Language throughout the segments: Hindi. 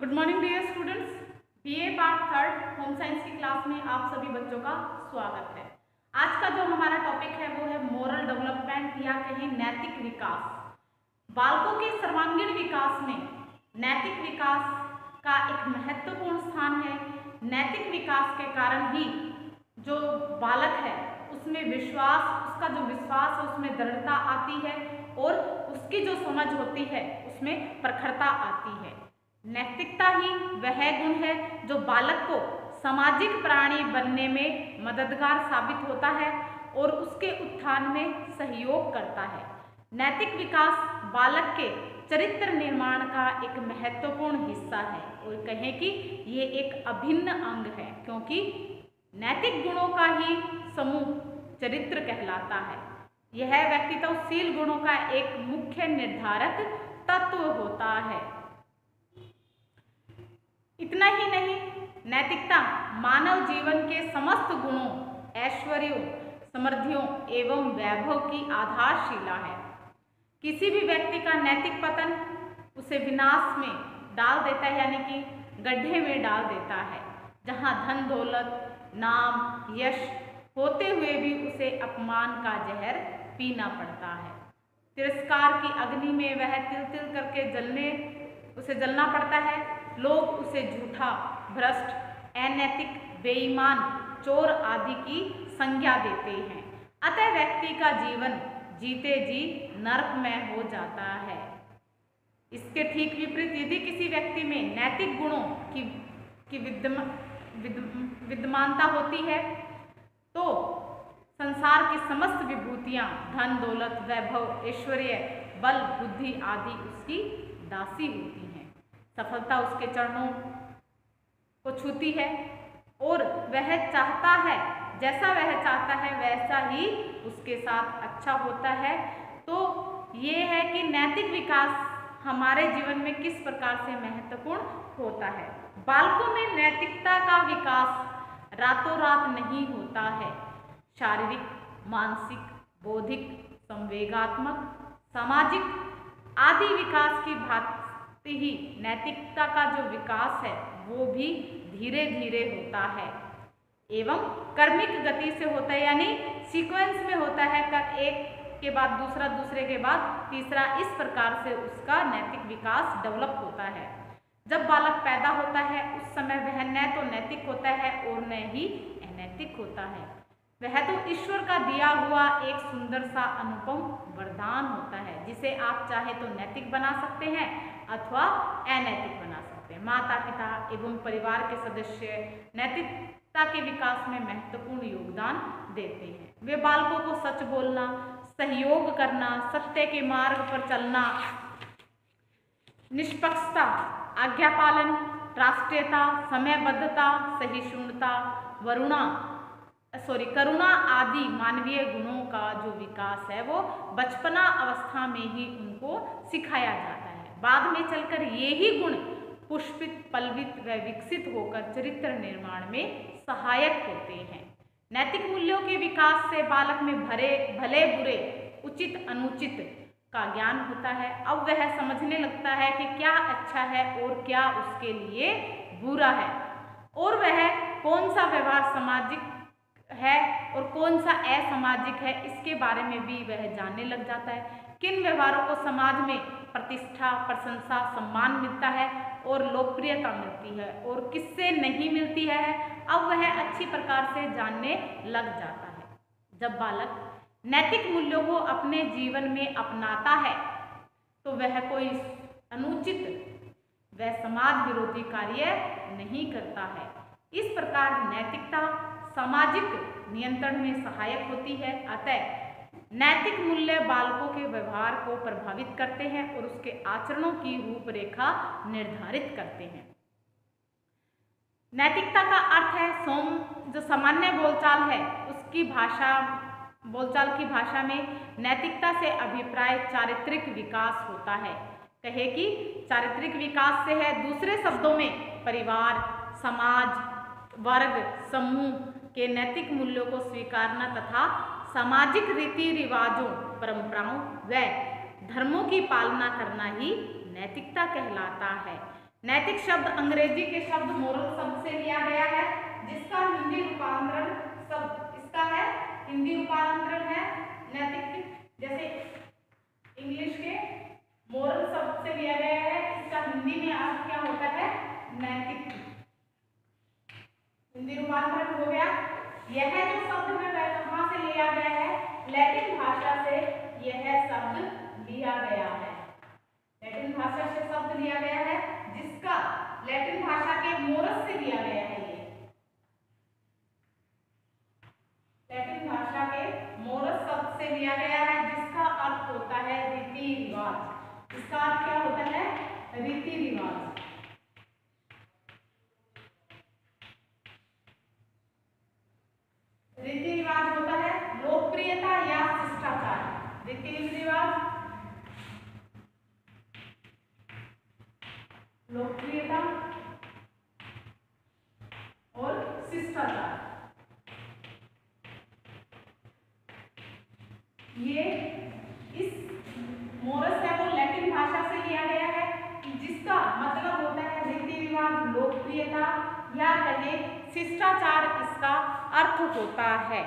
Good morning dear students. BA part third home science की क्लास में आप सभी बच्चों का स्वागत है। आज का जो हमारा टॉपिक है वो है मोरल डेवलपमेंट या कहें नैतिक विकास। बालकों के सर्वांगीण विकास में नैतिक विकास का एक महत्वपूर्ण स्थान है। नैतिक विकास के कारण ही जो बालक है उसमें विश्वास, उसका जो विश्वास है उसमें दृढ़ता आती है और उसकी जो समझ होती है उसमें प्रखरता आती है। नैतिकता ही वह गुण है जो बालक को सामाजिक प्राणी बनने में मददगार साबित होता है और उसके उत्थान में सहयोग करता है। नैतिक विकास बालक के चरित्र निर्माण का एक महत्वपूर्ण हिस्सा है और कहें कि ये एक अभिन्न अंग है, क्योंकि नैतिक गुणों का ही समूह चरित्र कहलाता है। यह व्यक्तित्वशील गुणों का एक मुख्य निर्धारक तत्व होता है। इतना ही नहीं, नैतिकता मानव जीवन के समस्त गुणों, ऐश्वर्यों, समृद्धियों एवं वैभव की आधारशिला है। किसी भी व्यक्ति का नैतिक पतन उसे विनाश में डाल देता है, यानी कि गड्ढे में डाल देता है, जहां धन दौलत, नाम, यश होते हुए भी उसे अपमान का जहर पीना पड़ता है। तिरस्कार की अग्नि में वह तिल तिल करके उसे जलना पड़ता है। लोग उसे झूठा, भ्रष्ट, अनैतिक, बेईमान, चोर आदि की संज्ञा देते हैं। अतः व्यक्ति का जीवन जीते जी नरकमय हो जाता है। इसके ठीक विपरीत यदि किसी व्यक्ति में नैतिक गुणों की विद्यमानता होती है तो संसार की समस्त विभूतियां, धन दौलत, वैभव, ऐश्वर्य, बल, बुद्धि आदि उसकी दासी होती हैं। सफलता उसके चरणों को छूती है और वह चाहता है, जैसा वह चाहता है वैसा ही उसके साथ अच्छा होता है। तो ये है कि नैतिक विकास हमारे जीवन में किस प्रकार से महत्वपूर्ण होता है। बालकों में नैतिकता का विकास रातों रात नहीं होता है। शारीरिक, मानसिक, बौद्धिक, संवेगात्मक, सामाजिक आदि विकास की भांति ही नैतिकता का जो विकास है वो भी धीरे धीरे होता है एवं कर्मिक गति से होता है, यानी सीक्वेंस में होता है। एक के बाद दूसरा, दूसरे के बाद तीसरा, इस प्रकार से उसका नैतिक विकास डेवलप होता है। जब बालक पैदा होता है उस समय वह न तो नैतिक होता है और न ही अनैतिक होता है। वह तो ईश्वर का दिया हुआ एक सुंदर सा अनुपम वरदान होता है, जिसे आप चाहे तो नैतिक बना सकते हैं अथवा अनैतिक बना सकते हैं। माता पिता एवं परिवार के सदस्य नैतिकता के विकास में महत्वपूर्ण योगदान देते हैं। वे बालकों को सच बोलना, सहयोग करना, सत्य के मार्ग पर चलना, निष्पक्षता, आज्ञा पालन, राष्ट्रीयता, समयबद्धता, सहिष्णुता, करुणा आदि मानवीय गुणों का जो विकास है वो बचपना अवस्था में ही उनको सिखाया जाता है। बाद में चलकर ये ही गुण पुष्पित, पल्वित व विकसित होकर चरित्र निर्माण में सहायक होते हैं। नैतिक मूल्यों के विकास से बालक में भले बुरे, उचित अनुचित का ज्ञान होता है। अब वह समझने लगता है कि क्या अच्छा है और क्या उसके लिए बुरा है, और वह कौन सा व्यवहार सामाजिक है और कौन सा असामाजिक है, इसके बारे में भी वह जानने लग जाता है। किन व्यवहारों को समाज में प्रतिष्ठा, प्रशंसा, सम्मान मिलता है और लोकप्रियता मिलती है और किससे नहीं मिलती है, अब वह अच्छी प्रकार से जानने लग जाता है। जब बालक नैतिक मूल्यों को अपने जीवन में अपनाता है तो वह कोई अनुचित व समाज विरोधी कार्य नहीं करता है। इस प्रकार नैतिकता सामाजिक नियंत्रण में सहायक होती है। अतः नैतिक मूल्य बालकों के व्यवहार को प्रभावित करते हैं और उसके आचरणों की रूपरेखा निर्धारित करते हैं। नैतिकता का अर्थ है जो सामान्य बोलचाल है उसकी बोलचाल की भाषा में नैतिकता से अभिप्राय चारित्रिक विकास होता है। कहे कि चारित्रिक विकास से है, दूसरे शब्दों में परिवार, समाज, वर्ग, समूह के नैतिक मूल्यों को स्वीकारना तथा सामाजिक रीति रिवाजों, परंपराओं व धर्मों की पालना करना ही नैतिकता कहलाता है। नैतिक शब्द अंग्रेजी के शब्द मोरल शब्द से लिया गया है, जिसका हिंदी रूपांतरण शब्द इसका है, हिंदी रूपांतरण है नैतिक, जैसे इंग्लिश के मोरल शब्द से लिया गया है, इसका हिंदी में अर्थ क्या होता है, नैतिक। हिंदी रूपांतरण हो गया। यह जो शब्द है वह कहाँ से लिया गया है, लैटिन भाषा से यह शब्द लिया गया है, लैटिन भाषा से शब्द लिया गया है, जिसका लैटिन भाषा के मोरस से लिया गया है। ये लैटिन भाषा के मोरस शब्द से लिया गया है, जिसका अर्थ होता है रीति रिवाज। इसका अर्थ क्या होता है, रीति रिवाज। रीति रिवाज होता है लोकप्रियता या शिष्टाचार। रीति रिवाज लोकप्रियता और शिष्टाचार, ये इस मोरस है वो लैटिन भाषा से लिया गया है, जिसका मतलब होता है रीति रिवाज, लोकप्रियता या कहे शिष्टाचार, इसका अर्थ होता है।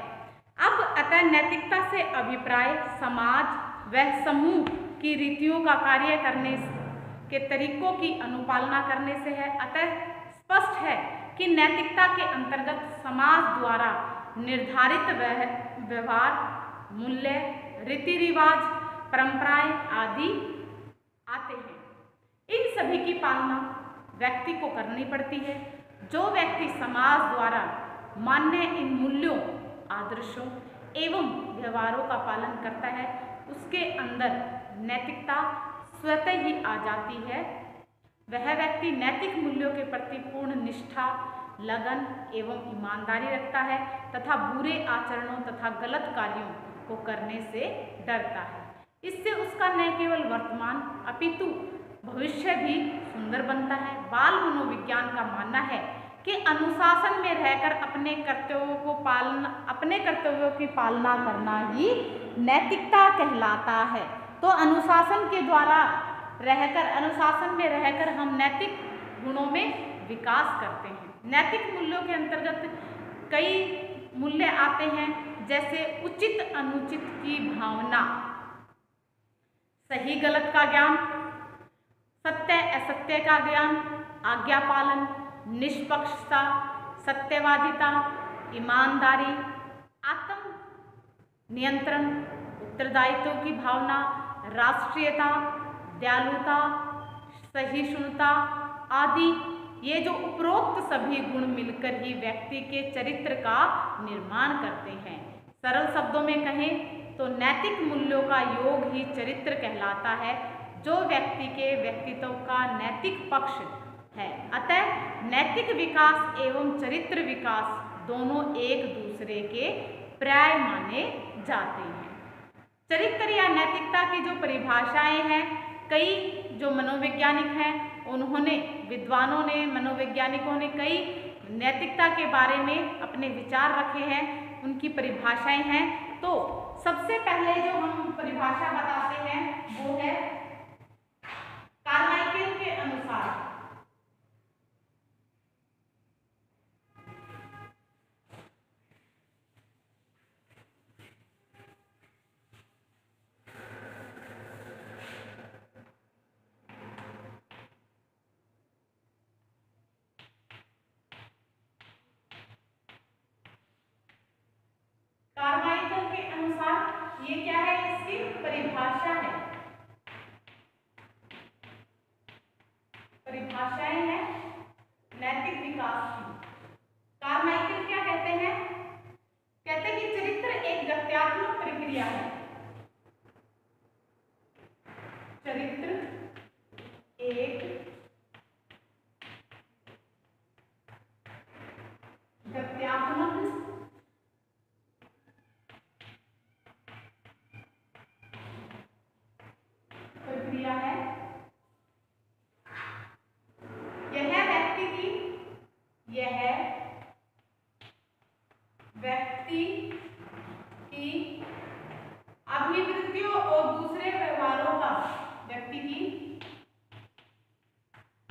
अब अतः नैतिकता से अभिप्राय समाज व समूह की रीतियों का कार्य करने के तरीकों की अनुपालना करने से है। अतः स्पष्ट है कि नैतिकता के अंतर्गत समाज द्वारा निर्धारित व्यवहार, मूल्य, रीति रिवाज, परंपराएं आदि आते हैं। इन सभी की पालना व्यक्ति को करनी पड़ती है। जो व्यक्ति समाज द्वारा मान्य इन मूल्यों, आदर्शों एवं व्यवहारों का पालन करता है, उसके अंदर नैतिकता स्वतः ही आ जाती है। वह व्यक्ति नैतिक मूल्यों के प्रति पूर्ण निष्ठा, लगन एवं ईमानदारी रखता है तथा बुरे आचरणों तथा गलत कार्यों को करने से डरता है। इससे उसका न केवल वर्तमान अपितु भविष्य भी सुंदर बनता है। बाल मनोविज्ञान का मानना है कि अनुशासन में रहकर अपने कर्तव्यों की पालना करना ही नैतिकता कहलाता है। तो अनुशासन के द्वारा रहकर, अनुशासन में रहकर हम नैतिक गुणों में विकास करते हैं। नैतिक मूल्यों के अंतर्गत कई मूल्य आते हैं, जैसे उचित अनुचित की भावना, सही गलत का ज्ञान, सत्य असत्य का ज्ञान, आज्ञा पालन, निष्पक्षता, सत्यवादिता, ईमानदारी, आत्म नियंत्रण, उत्तरदायित्व की भावना, राष्ट्रीयता, दयालुता, सहिष्णुता आदि। ये जो उपरोक्त सभी गुण मिलकर ही व्यक्ति के चरित्र का निर्माण करते हैं। सरल शब्दों में कहें तो नैतिक मूल्यों का योग ही चरित्र कहलाता है, जो व्यक्ति के व्यक्तित्व का नैतिक पक्ष है। अतः नैतिक विकास एवं चरित्र विकास दोनों एक दूसरे के पर्याय माने जाते हैं। चरित्र या नैतिकता की जो परिभाषाएं हैं, कई जो मनोवैज्ञानिक हैं उन्होंने, विद्वानों ने, मनोवैज्ञानिकों ने कई नैतिकता के बारे में अपने विचार रखे हैं, उनकी परिभाषाएं हैं। तो सबसे पहले जो हम परिभाषा बताते हैं वो है कार्माइकेल के अनुसार। कार्माइकल के अनुसार ये क्या है, इसकी परिभाषा है, परिभाषाएं हैं नैतिक विकास की। कार्माइकल क्या कहते हैं, कहते हैं कि चरित्र एक गत्यात्मक प्रक्रिया है। चरित्र एक गत्यात्मक प्रक्रिया है। यह व्यक्ति की अभिवृत्तियों और दूसरे व्यवहारों का, व्यक्ति की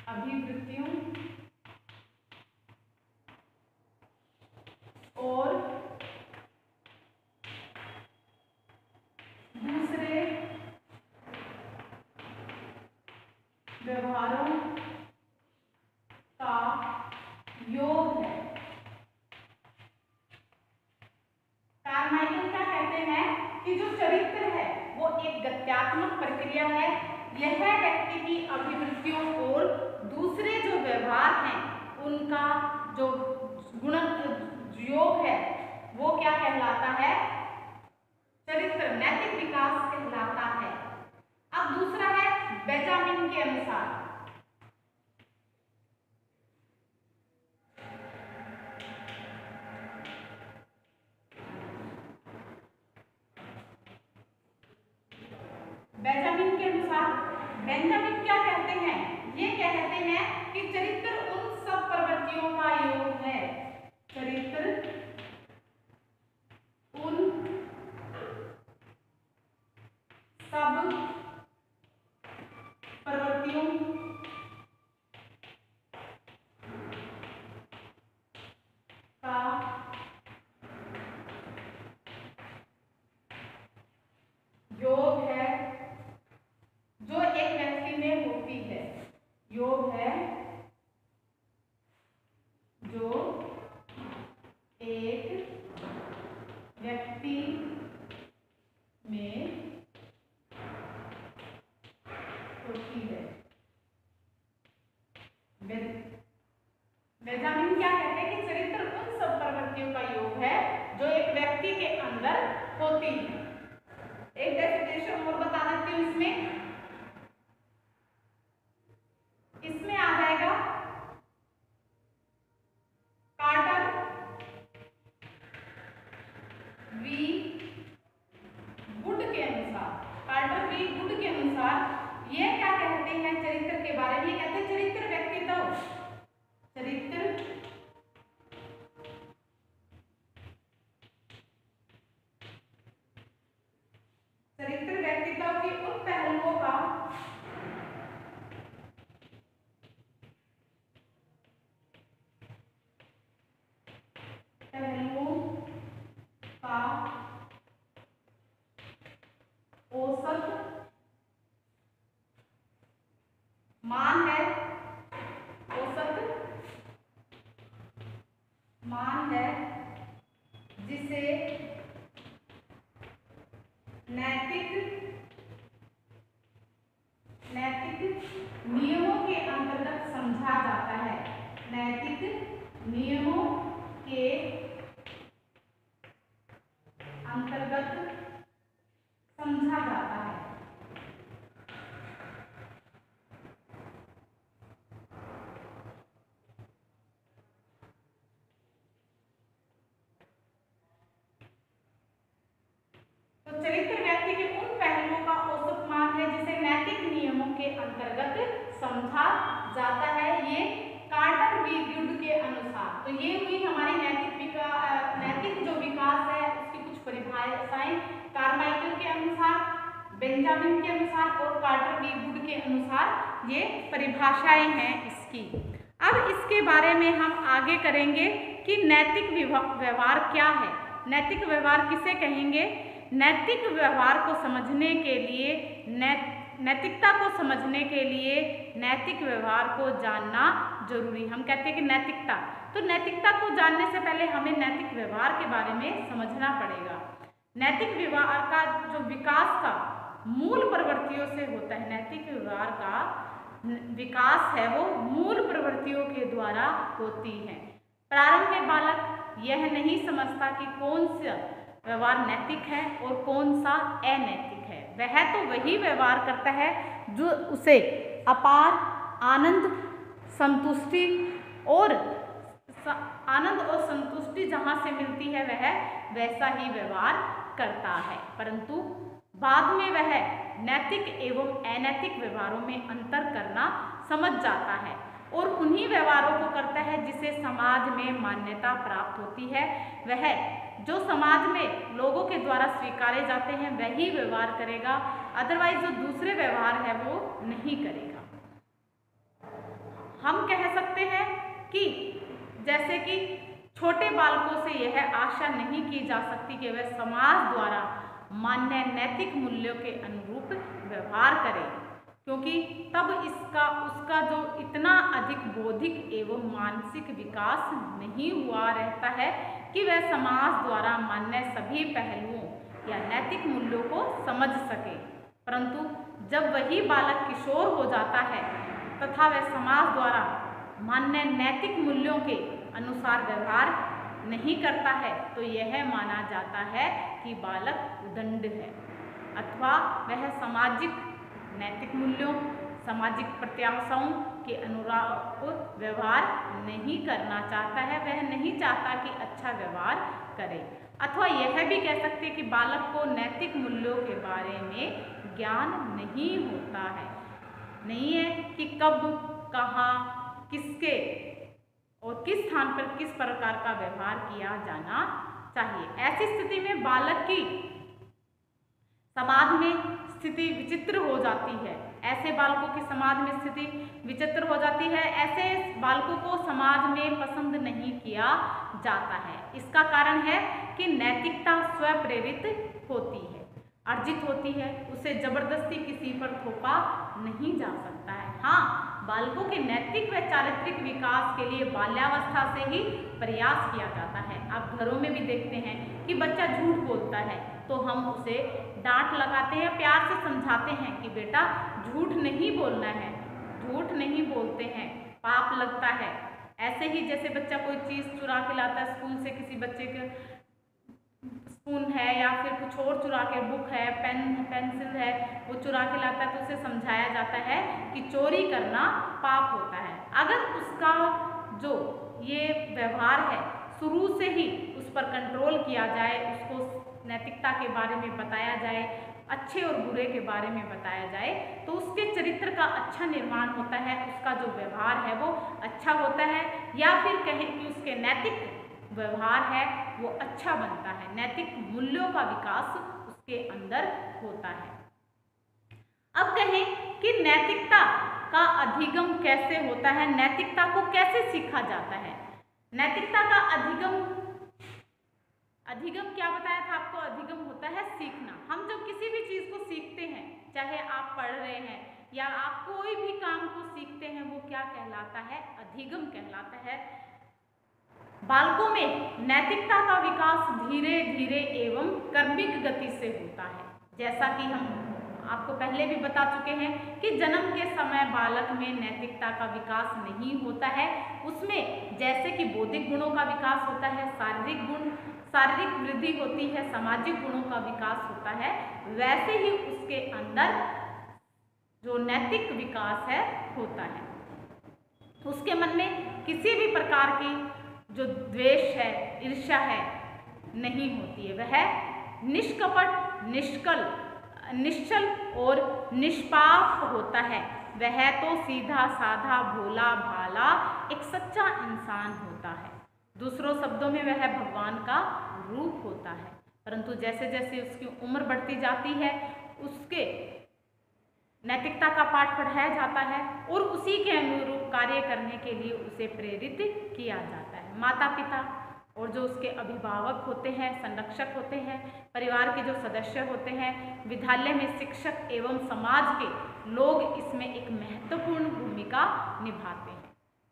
अभिवृत्ति व्यवहारों का योग है। कार्माइकल क्या कहते हैं कि जो चरित्र है वो एक गत्यात्मक प्रक्रिया है। यह व्यक्ति की अभिवृत्तियों और दूसरे जो व्यवहार हैं उनका जो गुण योग है वो क्या कहलाता है? चरित्र, नैतिक विकास कहलाता है। अब दूसरा है बेंजामिन के अनुसार। बेंजामिन क्या कहते हैं? ये कहते हैं कि चरित्र उन सब प्रवृत्तियों का योग है। चरित्र उन सब प्रवृत्तियों का योग है जो एक व्यक्ति में होती है। योग है जो एक व्यक्ति में होती है। बेंजामिन क्या कहते हैं कि चरित्र उन सब प्रवृत्तियों का योग है जो एक व्यक्ति के अंदर होती है। एक डेफिनेशन और बता देती हूँ इसमें आ जाएगा कार्टर वी गुड के अनुसार। कार्टर वी गुड के अनुसार ये क्या कहते हैं चरित्र के बारे में? कहते हैं चरित्र व्यक्तित्व, चरित्र व्यक्तित्व के उन पहलुओं का औसत मान है। औसत मान है जिसे नैतिक नियमों के अंतर्गत समझा जाता है। नैतिक नियमों के अंतर्गत समझा जाता है। तो चरित्र व्यक्ति के उन पहलुओं का औसत मान है जिसे नैतिक नियमों के अंतर्गत समझा जाता है। ये कार्टर वी गुड के अनुसार। तो ये हुई हमारी नैतिक जो विकास है उसकी कुछ परिभाषाएं कार्माइकल के अनुसार, बेंजामिन के अनुसार और कार्टर वी गुड के अनुसार ये परिभाषाएं हैं इसकी। अब इसके बारे में हम आगे करेंगे कि नैतिक व्यवहार क्या है। नैतिक व्यवहार किसे कहेंगे? नैतिक व्यवहार को समझने के लिए, नैतिकता को समझने के लिए नैतिक व्यवहार को जानना जरूरी। हम कहते हैं कि नैतिकता, तो नैतिकता को जानने से पहले हमें नैतिक व्यवहार के बारे में समझना पड़ेगा। नैतिक व्यवहार का जो विकास का मूल प्रवृत्तियों से होता है, नैतिक व्यवहार का विकास है वो मूल प्रवृत्तियों के द्वारा होती है। प्रारंभ में बालक यह नहीं समझता कि कौन सा व्यवहार नैतिक है और कौन सा अनैतिक है। वह तो वही व्यवहार करता है जो उसे अपार आनंद, संतुष्टि और जहाँ से मिलती है वह वैसा ही व्यवहार करता है। परंतु बाद में वह नैतिक एवं अनैतिक व्यवहारों में अंतर करना समझ जाता है और उन्हीं व्यवहारों को करता है जिसे समाज में मान्यता प्राप्त होती है। वह जो समाज में लोगों के द्वारा स्वीकारे जाते हैं वही व्यवहार करेगा, अदरवाइज जो दूसरे व्यवहार है वो नहीं करेगा। हम कह सकते हैं कि जैसे कि छोटे बालकों से यह आशा नहीं की जा सकती कि वह समाज द्वारा मान्य नैतिक मूल्यों के अनुरूप व्यवहार करें, क्योंकि तब उसका जो इतना अधिक बौद्धिक एवं मानसिक विकास नहीं हुआ रहता है कि वह समाज द्वारा मान्य सभी पहलुओं या नैतिक मूल्यों को समझ सके। परंतु जब वही बालक किशोर हो जाता है तथा वह समाज द्वारा मान्य नैतिक मूल्यों के अनुसार व्यवहार नहीं करता है तो यह माना जाता है कि बालक उदंड है अथवा वह सामाजिक नैतिक मूल्यों, सामाजिक प्रत्याशाओं के अनुरूप व्यवहार नहीं करना चाहता है। वह नहीं चाहता कि अच्छा व्यवहार करे। अथवा यह भी कह सकते हैं कि बालक को नैतिक मूल्यों के बारे में ज्ञान नहीं होता है, नहीं है कि कब, कहाँ, किसके और किस स्थान पर किस प्रकार का व्यवहार किया जाना चाहिए। ऐसी स्थिति में बालक की समाज में स्थिति विचित्र हो जाती है। ऐसे बालकों की समाज में स्थिति विचित्र हो जाती है। ऐसे बालकों को समाज में पसंद नहीं किया जाता है। इसका कारण है कि नैतिकता स्वप्रेरित होती है, अर्जित होती है, उसे जबरदस्ती किसी पर थोपा नहीं जा सकता है। हाँ, बालकों के नैतिक व चारित्रिक विकास के लिए बाल्यावस्था से ही प्रयास किया जाता है। आप घरों में भी देखते हैं कि बच्चा झूठ बोलता है तो हम उसे डांट लगाते हैं, प्यार से समझाते हैं कि बेटा झूठ नहीं बोलना है, झूठ नहीं बोलते हैं, पाप लगता है। ऐसे ही जैसे बच्चा कोई चीज़ चुरा के लाता है स्कूल से, किसी बच्चे के स्पून है या फिर कुछ और चुरा के, बुक है, पेंसिल है, वो चुरा के लाता है तो उसे समझाया जाता है कि चोरी करना पाप होता है। अगर उसका जो ये व्यवहार है शुरू से ही उस पर कंट्रोल किया जाए, उसको नैतिकता के बारे में बताया जाए, अच्छे और बुरे के बारे में बताया जाए तो उसके चरित्र का अच्छा निर्माण होता है, उसका जो व्यवहार है वो अच्छा होता है, या फिर कहें कि उसके नैतिक व्यवहार है वो अच्छा बनता है, नैतिक मूल्यों का विकास उसके अंदर होता है। अब कहें कि नैतिकता का अधिगम कैसे होता है, नैतिकता को कैसे सीखा जाता है। नैतिकता का अधिगम क्या बताया था आपको? अधिगम होता है सीखना। हम जब किसी भी चीज़ को सीखते हैं, चाहे आप पढ़ रहे हैं या आप कोई भी काम को सीखते हैं, वो क्या कहलाता है? अधिगम कहलाता है। बालकों में नैतिकता का विकास धीरे धीरे एवं क्रमिक गति से होता है। जैसा कि हम आपको पहले भी बता चुके हैं कि जन्म के समय बालक में नैतिकता का विकास नहीं होता है। उसमें जैसे कि बौद्धिक गुणों का विकास होता है, शारीरिक वृद्धि होती है, सामाजिक गुणों का विकास होता है, वैसे ही उसके अंदर जो नैतिक विकास है होता है। उसके मन में किसी भी प्रकार की जो द्वेष है, ईर्ष्या है, नहीं होती है। वह निष्कपट, निश्चल और निष्पाप होता है। वह तो सीधा साधा भोला भाला एक सच्चा इंसान होता है। दूसरों शब्दों में वह भगवान का रूप होता है। परंतु जैसे जैसे उसकी उम्र बढ़ती जाती है उसके नैतिकता का पाठ पढ़ाया जाता है और उसी के अनुरूप कार्य करने के लिए उसे प्रेरित किया जाता है। माता पिता और जो उसके अभिभावक होते हैं, संरक्षक होते हैं, परिवार के जो सदस्य होते हैं, विद्यालय में शिक्षक एवं समाज के लोग इसमें एक महत्वपूर्ण भूमिका निभाते हैं।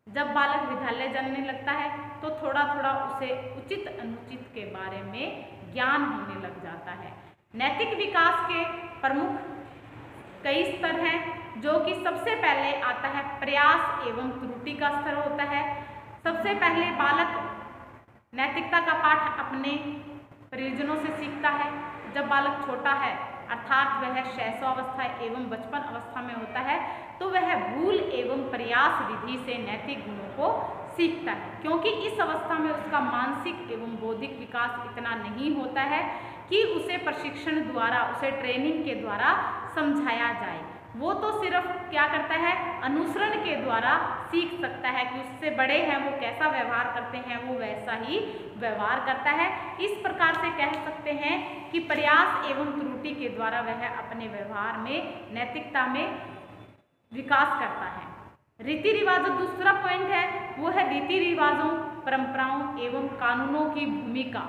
जब बालक विद्यालय जाने लगता है तो थोड़ा थोड़ा उसे उचित अनुचित के बारे में ज्ञान होने लग जाता है। नैतिक विकास के प्रमुख कई स्तर हैं, जो कि सबसे पहले आता है प्रयास एवं त्रुटि का स्तर होता है। सबसे पहले बालक नैतिकता का पाठ अपने परिजनों से सीखता है। जब बालक छोटा है अर्थात वह शैशवावस्था एवं बचपन अवस्था में होता है तो वह भूल एवं प्रयास विधि से नैतिक गुणों को सीखता है, क्योंकि इस अवस्था में उसका मानसिक एवं बौद्धिक विकास इतना नहीं होता है कि उसे प्रशिक्षण द्वारा, उसे ट्रेनिंग के द्वारा समझाया जाए। वो तो सिर्फ क्या करता है, अनुसरण के द्वारा सीख सकता है कि उससे बड़े हैं वो कैसा व्यवहार करते हैं, वो वैसा ही व्यवहार करता है। इस प्रकार से कह सकते हैं कि प्रयास एवं त्रुटि के द्वारा वह अपने व्यवहार में, नैतिकता में विकास करता है। रीति रिवाजों, दूसरा पॉइंट है वो है रीति रिवाजों, परंपराओं एवं कानूनों की भूमिका।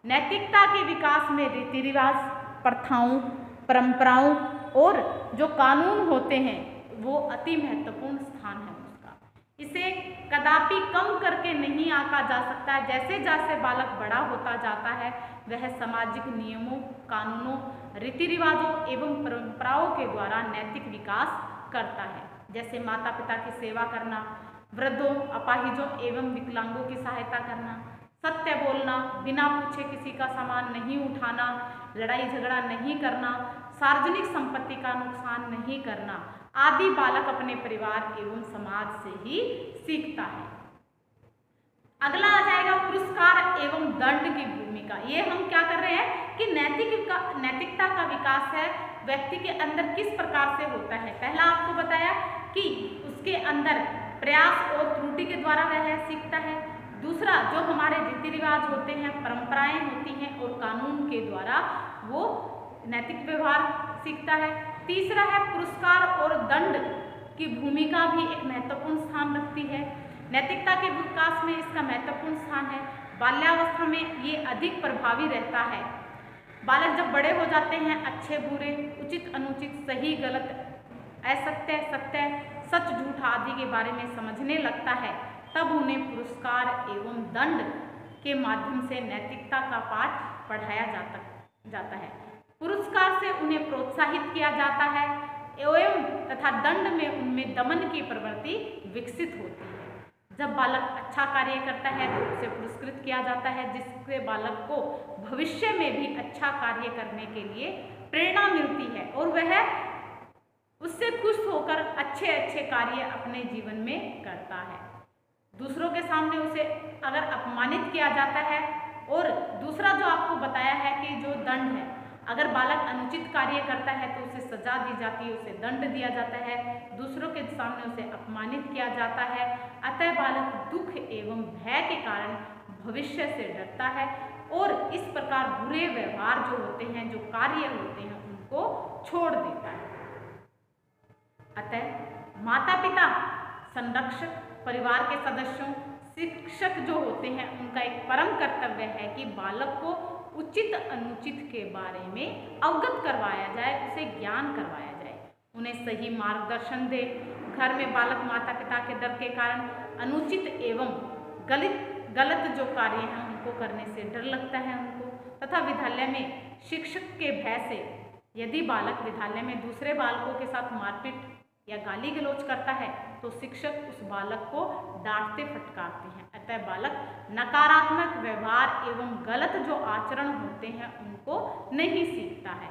नैतिकता के विकास में रीति रिवाज, प्रथाओं, परंपराओं और जो कानून होते हैं वो अति महत्वपूर्ण स्थान है उसका। इसे कदापि कम करके नहीं आंका जा सकता है। जैसे जैसे बालक बड़ा होता जाता है वह सामाजिक नियमों, कानूनों, रीति रिवाजों एवं परंपराओं के द्वारा नैतिक विकास करता है। जैसे माता पिता की सेवा करना, वृद्धों, अपाहिजों एवं विकलांगों की सहायता करना, सत्य बोलना, बिना पूछे किसी का सामान नहीं उठाना, लड़ाई झगड़ा नहीं करना, सार्वजनिक संपत्ति का नुकसान नहीं करना आदि बालक अपने परिवार एवं समाज से ही सीखता है। अगला आ जाएगा पुरस्कार एवं दंड की भूमिका। ये हम क्या कर रहे हैं कि नैतिकता का विकास है व्यक्ति के अंदर किस प्रकार से होता है। पहला आपको बताया कि उसके अंदर प्रयास और त्रुटि के द्वारा वह सीखता है। दूसरा, जो हमारे रीति रिवाज होते हैं, परंपराएं होती हैं और कानून के द्वारा वो नैतिक व्यवहार सीखता है। तीसरा है पुरस्कार और दंड की भूमिका भी एक महत्वपूर्ण स्थान रखती है। नैतिकता के विकास में इसका महत्वपूर्ण स्थान है। बाल्यावस्था में ये अधिक प्रभावी रहता है। बालक जब बड़े हो जाते हैं अच्छे बुरे, उचित अनुचित, सही गलत, असत्य सत्य, सच झूठ आदि के बारे में समझने लगता है, तब उन्हें पुरस्कार एवं दंड के माध्यम से नैतिकता का पाठ पढ़ाया जाता है। पुरस्कार से उन्हें प्रोत्साहित किया जाता है एवं तथा दंड में उनमें दमन की प्रवृत्ति विकसित होती है। जब बालक अच्छा कार्य करता है तो उसे पुरस्कृत किया जाता है, जिससे बालक को भविष्य में भी अच्छा कार्य करने के लिए प्रेरणा मिलती है और वह उससे खुश होकर अच्छे अच्छे कार्य अपने जीवन में करता है। दूसरों के सामने उसे अगर अपमानित किया जाता है, और दूसरा जो आपको बताया है कि जो दंड है, अगर बालक अनुचित कार्य करता है तो उसे सजा दी जाती है, उसे दंड दिया जाता है, दूसरों के सामने उसे अपमानित किया जाता है। अतः बालक दुख एवं भय के कारण भविष्य से डरता है और इस प्रकार बुरे व्यवहार जो होते हैं, जो कार्य होते हैं, उनको छोड़ देता है। अतः माता पिता, संरक्षक, परिवार के सदस्यों, शिक्षक जो होते हैं, उनका एक परम कर्तव्य है कि बालक को उचित अनुचित के बारे में अवगत करवाया जाए, उसे ज्ञान करवाया जाए, उन्हें सही मार्गदर्शन दे। घर में बालक माता पिता के डर के कारण अनुचित एवं गलत जो कार्य हैं उनको करने से डर लगता है उनको, तथा विद्यालय में शिक्षक के भय से यदि बालक विद्यालय में दूसरे बालकों के साथ मारपीट या गाली गलौज करता है तो शिक्षक उस बालक को डांटते फटकारते हैं। अतः बालक नकारात्मक व्यवहार एवं गलत जो आचरण होते हैं उनको नहीं सीखता है,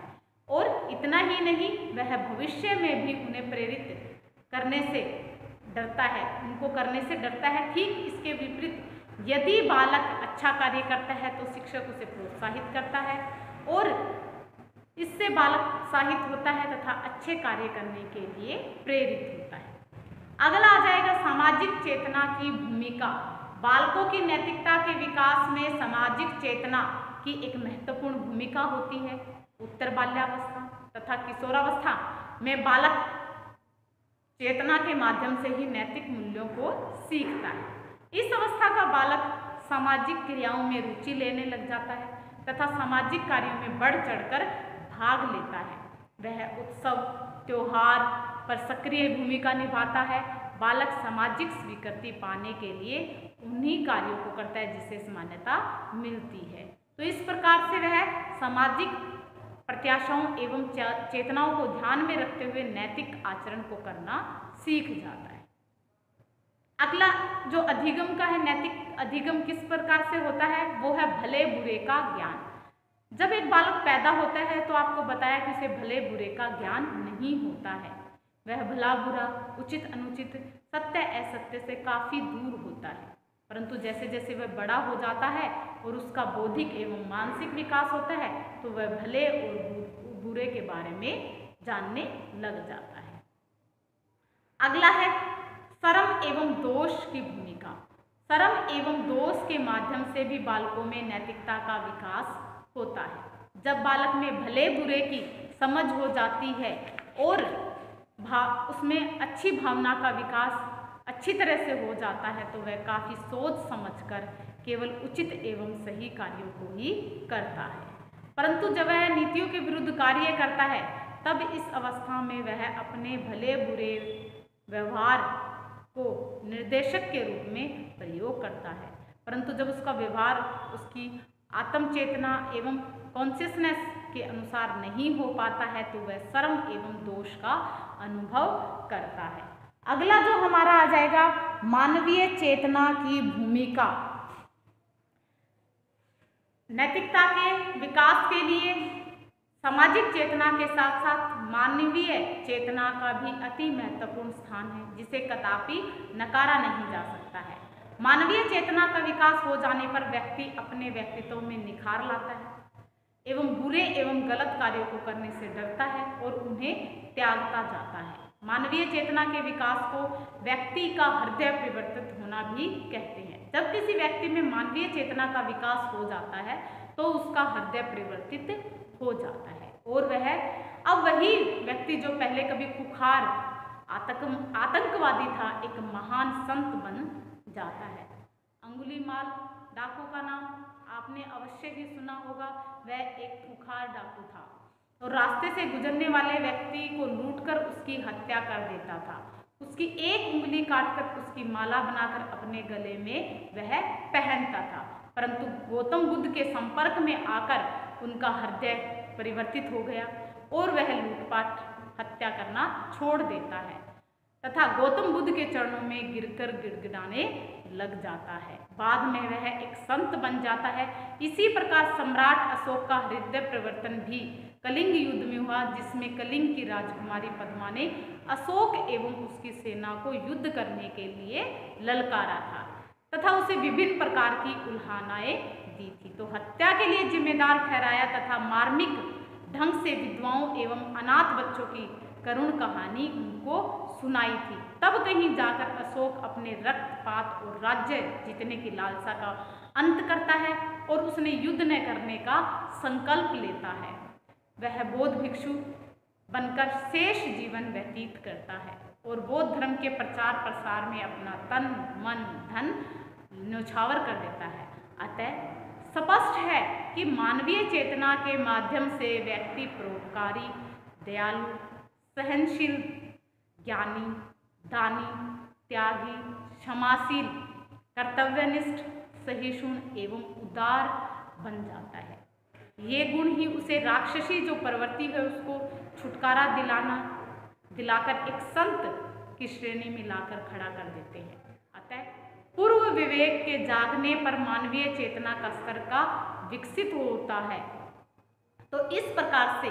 और इतना ही नहीं, वह भविष्य में भी उन्हें प्रेरित करने से डरता है, उनको करने से डरता है। ठीक इसके विपरीत यदि बालक अच्छा कार्य करता है तो शिक्षक उसे प्रोत्साहित करता है और इससे बालक उत्साहित होता है तथा अच्छे कार्य करने के लिए प्रेरित होता है। अगला आ जाएगा सामाजिक चेतना की भूमिका। बालकों की नैतिकता के विकास में सामाजिक चेतना की एक महत्वपूर्ण भूमिका होती है। उत्तर बाल्यावस्था तथा किशोरावस्था में बालक चेतना के माध्यम से ही नैतिक मूल्यों को सीखता है। इस अवस्था का बालक सामाजिक क्रियाओं में रुचि लेने लग जाता है तथा सामाजिक कार्यों में बढ़ चढ़कर भाग लेता है। वह उत्सव त्योहार पर सक्रिय भूमिका निभाता है। बालक सामाजिक स्वीकृति पाने के लिए उन्हीं कार्यों को करता है जिससे मान्यता मिलती है। तो इस प्रकार से वह सामाजिक प्रत्याशाओं एवं चेतनाओं को ध्यान में रखते हुए नैतिक आचरण को करना सीख जाता है। अगला जो अधिगम का है, नैतिक अधिगम किस प्रकार से होता है, वो है भले बुरे का ज्ञान। जब एक बालक पैदा होता है तो आपको बताया कि उसे भले बुरे का ज्ञान नहीं होता है। वह भला बुरा, उचित अनुचित, सत्य असत्य से काफ़ी दूर होता है। परंतु जैसे जैसे वह बड़ा हो जाता है और उसका बौद्धिक एवं मानसिक विकास होता है तो वह भले और बुरे के बारे में जानने लग जाता है। अगला है शर्म एवं दोष की भूमिका। शर्म एवं दोष के माध्यम से भी बालकों में नैतिकता का विकास होता है। जब बालक में भले बुरे की समझ हो जाती है और उसमें अच्छी भावना का विकास अच्छी तरह से हो जाता है तो वह काफ़ी सोच समझकर केवल उचित एवं सही कार्यों को ही करता है। परंतु जब वह नीतियों के विरुद्ध कार्य करता है तब इस अवस्था में वह अपने भले बुरे व्यवहार को निर्देशक के रूप में प्रयोग करता है, परंतु जब उसका व्यवहार उसकी आत्म चेतना एवं कॉन्शियसनेस के अनुसार नहीं हो पाता है तो वह शर्म एवं दोष का अनुभव करता है। अगला जो हमारा आ जाएगा मानवीय चेतना की भूमिका। नैतिकता के विकास के लिए सामाजिक चेतना के साथ साथ मानवीय चेतना का भी अति महत्वपूर्ण स्थान है, जिसे कदापि नकारा नहीं जा सकता है। मानवीय चेतना का विकास हो जाने पर व्यक्ति अपने व्यक्तित्व में निखार लाता है एवं बुरे एवं गलत कार्यों को करने से डरता है और उन्हें त्यागता जाता है। मानवीय चेतना के विकास को व्यक्ति का हृदय परिवर्तित होना भी कहते हैं। जब किसी व्यक्ति में मानवीय चेतना का विकास हो जाता है तो उसका हृदय परिवर्तित हो जाता है और अब वही व्यक्ति जो पहले कभी खुखार आतंकवादी था एक महान संत बन जाता है। अंगुलीमाल डाकू का नाम आपने अवश्य ही सुना होगा। वह एक खुखार डाकू था और रास्ते से गुजरने वाले व्यक्ति को लूटकर उसकी हत्या कर देता था। उसकी एक उंगली काटकर उसकी माला बनाकर अपने गले में वह पहनता था, परंतु गौतम बुद्ध के संपर्क में आकर उनका हृदय परिवर्तित हो गया और वह लूटपाट हत्या करना छोड़ देता है तथा गौतम बुद्ध के चरणों में गिरकर गिड़गिड़ाने लग जाता है। बाद में वह एक संत बन जाता है। इसी प्रकार सम्राट अशोक का हृदय परिवर्तन भी कलिंग युद्ध में हुआ, जिसमें कलिंग की राजकुमारी पद्मा ने अशोक एवं उसकी सेना को युद्ध करने के लिए ललकारा था तथा उसे विभिन्न प्रकार की उल्हानाएं दी थी, तो हत्या के लिए जिम्मेदार ठहराया तथा मार्मिक ढंग से विधवाओं एवं अनाथ बच्चों की करुण कहानी उनको सुनाई थी। तब कहीं जाकर अशोक अपने रक्तपात और राज्य जीतने की लालसा का अंत करता है और उसने युद्ध न करने का संकल्प लेता है। वह बौद्ध भिक्षु बनकर शेष जीवन व्यतीत करता है और बौद्ध धर्म के प्रचार प्रसार में अपना तन मन धन न्यौछावर कर देता है। अतः स्पष्ट है कि मानवीय चेतना के माध्यम से व्यक्ति परोपकारी, दयालु, सहनशील, ज्ञानी, दानी, त्यागी, क्षमाशील, कर्तव्यनिष्ठ, सहिष्णु एवं उदार बन जाता है। ये गुण ही उसे राक्षसी जो प्रवृत्ति है उसको छुटकारा दिलाकर एक संत की श्रेणी में लाकर खड़ा कर देते हैं। अतः पूर्व विवेक के जागने पर मानवीय चेतना का स्तर का विकसित होता है। तो इस प्रकार से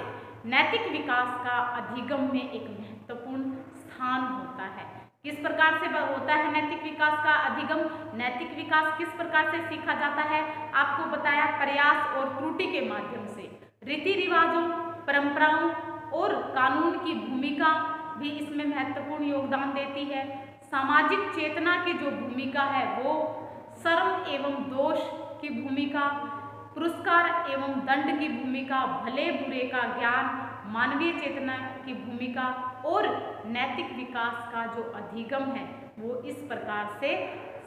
नैतिक विकास का अधिगम में एक महत्वपूर्ण स्थान होता है। किस प्रकार से होता है नैतिक विकास का अधिगम? नैतिक विकास किस प्रकार से सीखा जाता है? आपको बताया प्रयास और त्रुटि के माध्यम से। रीति रिवाजों, परंपराओं और कानून की भूमिका भी इसमें महत्वपूर्ण योगदान देती है। सामाजिक चेतना की जो भूमिका है वो शर्म एवं दोष की भूमिका, पुरस्कार एवं दंड की भूमिका, भले बुरे का ज्ञान, मानवीय चेतना की भूमिका और नैतिक विकास का जो अधिगम है वो इस प्रकार से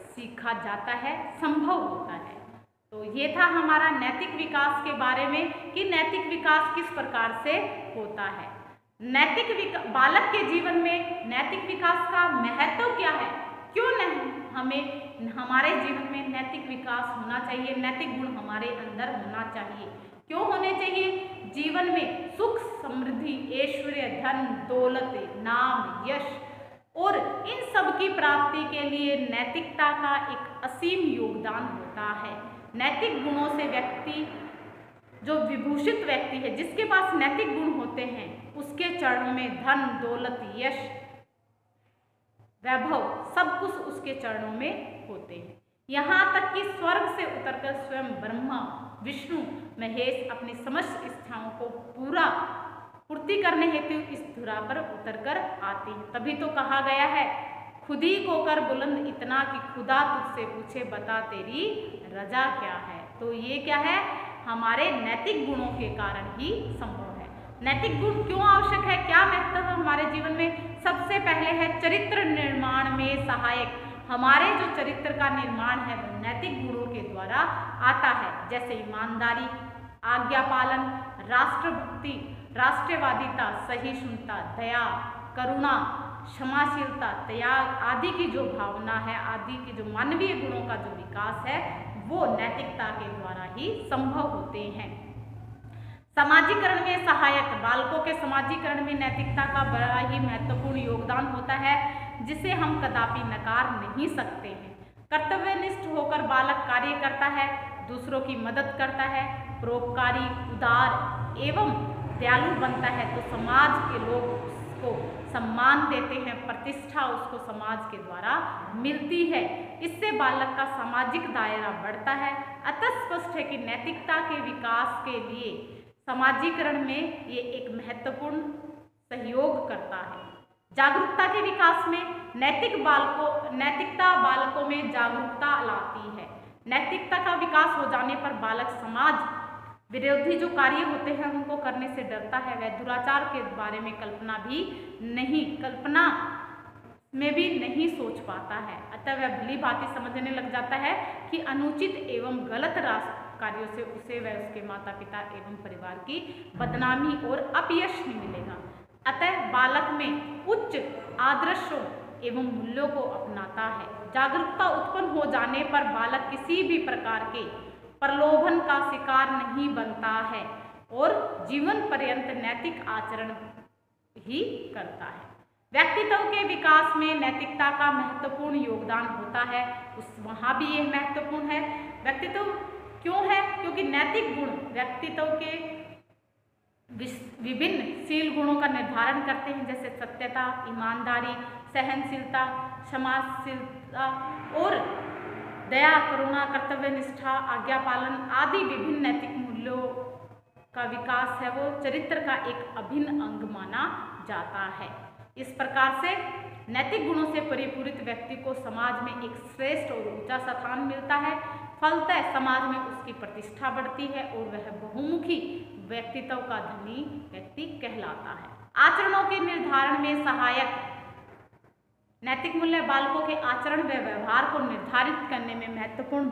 सीखा जाता है, संभव होता है। तो ये था हमारा नैतिक विकास के बारे में कि नैतिक विकास किस प्रकार से होता है। बालक के जीवन में नैतिक विकास का महत्व क्या है? क्यों नहीं हमारे जीवन में नैतिक विकास होना चाहिए, नैतिक गुण हमारे अंदर होना चाहिए। क्यों होने चाहिए? जीवन में सुख, समृद्धि, ऐश्वर्य, धन, दौलत, नाम, यश और इन सब की प्राप्ति के लिए नैतिकता का एक असीम योगदान होता है। नैतिक गुणों से व्यक्ति जो विभूषित व्यक्ति है, जिसके पास नैतिक गुण होते हैं, उसके चरणों में धन, दौलत, यश, वैभव सब कुछ उसके चरणों में होते हैं। यहाँ तक कि स्वर्ग से उतरकर स्वयं ब्रह्मा, विष्णु, महेश अपनी समस्त इच्छाओं को पूर्ति करने हेतु इस धुरा पर उतरकर आते हैं। तभी तो कहा गया है, खुद ही को कर बुलंद इतना कि खुदा तुझसे पूछे बता तेरी रजा क्या है। तो ये क्या है? हमारे नैतिक गुणों के कारण ही संभव है। नैतिक गुण क्यों आवश्यक है? क्या महत्व है हमारे जीवन में? सबसे पहले है चरित्र निर्माण में सहायक। हमारे जो चरित्र का निर्माण है वो नैतिक गुणों के द्वारा आता है, जैसे ईमानदारी, आज्ञा पालन, राष्ट्रभक्ति, राष्ट्रवादिता, सहिष्णुता, दया, करुणा, क्षमाशीलता, त्याग आदि की जो भावना है, आदि के जो मानवीय गुणों का जो विकास है वो नैतिकता के द्वारा ही संभव होते हैं। समाजीकरण में सहायक, बालकों के समाजीकरण में नैतिकता का बड़ा ही महत्वपूर्ण योगदान होता है, जिसे हम कदापि नकार नहीं सकते हैं। कर्तव्यनिष्ठ होकर बालक कार्य करता है, दूसरों की मदद करता है, परोपकारी, उदार एवं दयालु बनता है तो समाज के लोग उसको सम्मान देते हैं, प्रतिष्ठा उसको समाज के द्वारा मिलती है। इससे बालक का सामाजिक दायरा बढ़ता है। अतः स्पष्ट है कि नैतिकता के विकास के लिए समाजीकरण में ये एक महत्वपूर्ण सहयोग करता है। जागरूकता के विकास में नैतिकता बालकों में जागरूकता लाती है। नैतिकता का विकास हो जाने पर बालक समाज विरोधी जो कार्य होते हैं उनको करने से डरता है। वह दुराचार के बारे में कल्पना में भी नहीं सोच पाता है। अतः वह भली भांति समझने लग जाता है कि अनुचित एवं गलत कार्यों से उसे व उसके माता पिता एवं परिवार की बदनामी और अपयश ही मिलेगा। अतः बालक में उच्च आदर्शों एवं मूल्यों को अपनाता है। जागरूकता उत्पन्न हो जाने पर बालक किसी भी प्रकार के प्रलोभन का शिकार नहीं बनता है और जीवन पर्यंत नैतिक आचरण ही करता है। व्यक्तित्व के विकास में नैतिकता का महत्वपूर्ण योगदान होता है। वहाँ भी यह महत्वपूर्ण है। व्यक्तित्व क्यों है? क्योंकि नैतिक गुण व्यक्तित्व के विभिन्न शील गुणों का निर्धारण करते हैं, जैसे सत्यता, ईमानदारी, सहनशीलता, क्षमाशीलता और दया, करुणा, कर्तव्य निष्ठा, आज्ञा पालन आदि विभिन्न नैतिक मूल्यों का विकास है वो चरित्र का एक अभिन्न अंग माना जाता है। इस प्रकार से नैतिक गुणों से परिपूरित व्यक्ति को समाज में एक श्रेष्ठ और ऊंचा स्थान मिलता है। फलतः समाज में उसकी प्रतिष्ठा बढ़ती है और वह बहुमुखी व्यक्तित्व का धनी व्यक्ति कहलाता है। आचरणों के निर्धारण में सहायक, नैतिक मूल्य बालकों के आचरण व व्यवहार को निर्धारित करने में महत्वपूर्ण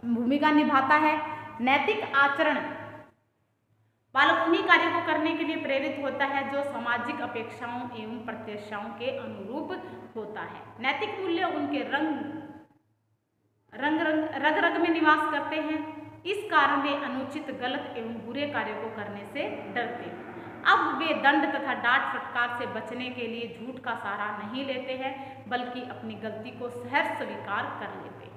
भूमिका निभाता है। नैतिक आचरण बालक उन्हीं कार्यों को करने के लिए प्रेरित होता है जो सामाजिक अपेक्षाओं एवं प्रत्याशाओं के अनुरूप होता है। नैतिक मूल्य उनके रग रग में निवास करते हैं। इस कारण वे अनुचित, गलत एवं बुरे कार्यों को करने से डरते हैं। अब वे दंड तथा डांट फटकार से बचने के लिए झूठ का सहारा नहीं लेते हैं, बल्कि अपनी गलती को सहर्ष स्वीकार कर लेते हैं।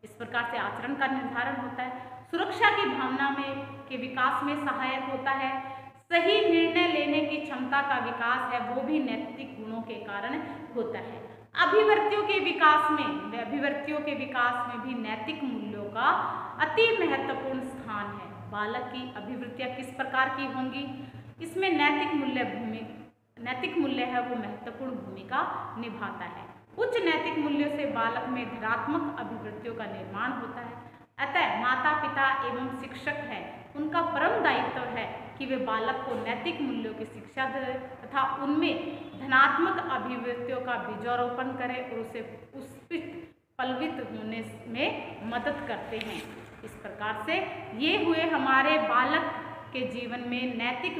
इस प्रकार से आचरण का निर्धारण होता है। सुरक्षा की भावना के विकास में सहायक होता है। सही निर्णय लेने की क्षमता का विकास है वो भी नैतिक गुणों के कारण होता है। अभिव्यक्तियों के विकास में भी नैतिक मूल्यों का अति महत्वपूर्ण स्थान है। बालक की अभिवृत्तियां किस प्रकार की होंगी? इसमें नैतिक मूल्य है वो महत्वपूर्ण भूमिका निभाता है। उच्च नैतिक मूल्यों से बालक में धनात्मक अभिवृत्तियों का निर्माण होता है। अतः माता पिता एवं शिक्षक हैं, उनका परम दायित्व है कि वे बालक को नैतिक मूल्यों की शिक्षा दें तथा उनमें धनात्मक अभिवृत्तियों का बीजारोपण करें और उसे पुष्पित पल्वित होने में मदद करते हैं। इस प्रकार से ये हुए हमारे बालक के जीवन में नैतिक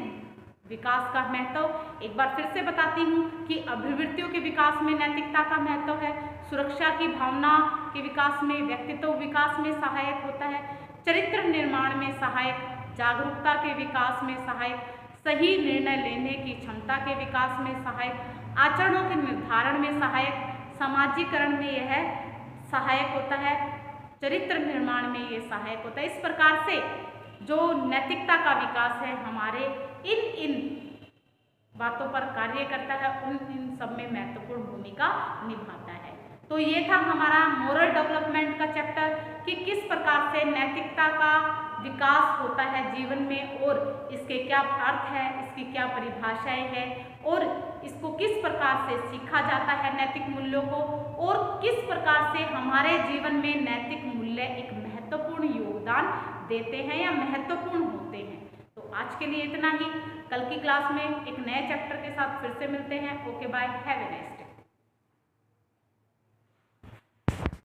विकास का महत्व। एक बार फिर से बताती हूँ कि अभिवृत्तियों के विकास में नैतिकता का महत्व है। सुरक्षा की भावना के विकास में, व्यक्तित्व विकास में सहायक होता है। चरित्र निर्माण में सहायक, जागरूकता के विकास में सहायक, सही निर्णय लेने की क्षमता के विकास में सहायक, आचरणों के निर्धारण में सहायक, समाजीकरण में यह सहायक होता है, चरित्र निर्माण में यह सहायक होता है। इस प्रकार से जो नैतिकता का विकास है हमारे इन बातों पर कार्य करता है, इन सब में महत्वपूर्ण भूमिका निभाता है। तो ये था हमारा मोरल डेवलपमेंट का चैप्टर कि किस प्रकार से नैतिकता का विकास होता है जीवन में और इसके क्या अर्थ है, इसकी क्या परिभाषाएं हैं और इसको किस प्रकार से सीखा जाता है नैतिक मूल्यों को, और किस प्रकार से हमारे जीवन में नैतिक मूल्य एक महत्वपूर्ण योगदान देते हैं या महत्वपूर्ण होते हैं। तो आज के लिए इतना ही। कल की क्लास में एक नए चैप्टर के साथ फिर से मिलते हैं। Okay bye, have a nice day.